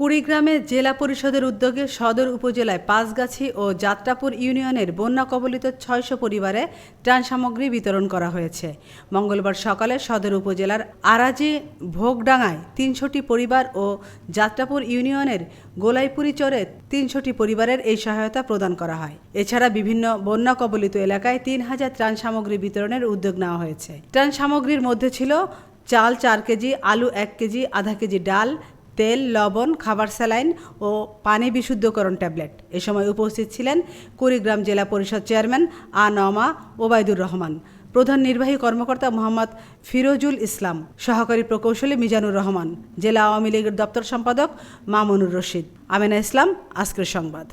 কুড়িগ্রামে জেলা পরিষদের উদ্যোগে সদর উপজেলায় পাঁচগাছি ও যাত্রাপুর ইউনিয়নের বন্যা কবলিত ৬০০ পরিবারে ত্রাণ সামগ্রী বিতরণ করা হয়েছে। মঙ্গলবার সকালে সদর উপজেলার আরাজি ভোগডাঙ্গায় ৩০০টি পরিবার ও যাত্রাপুর ইউনিয়নের গোলাইপুরি চরে ৩০০টি পরিবারের এই সহায়তা প্রদান করা হয়। এছাড়া বিভিন্ন বন্যা কবলিত এলাকায় ৩,০০০ ত্রাণ সামগ্রী বিতরণের উদ্যোগ নেওয়া হয়েছে। ত্রাণ সামগ্রীর মধ্যে ছিল চাল ৪ কেজি, আলু ১ কেজি, আধা কেজি ডাল, তেল, লবণ, খাবার স্যালাইন ও পানি বিশুদ্ধকরণ ট্যাবলেট। এ সময় উপস্থিত ছিলেন কুড়িগ্রাম জেলা পরিষদ চেয়ারম্যান আ.ন.মা ওবায়দুর রহমান, প্রধান নির্বাহী কর্মকর্তা মোহাম্মদ ফিরোজুল ইসলাম, সহকারী প্রকৌশলী মিজানুর রহমান, জেলা আওয়ামী লীগের দপ্তর সম্পাদক মামুনুর রশিদ। আমেনা ইসলাম, আজকের সংবাদ।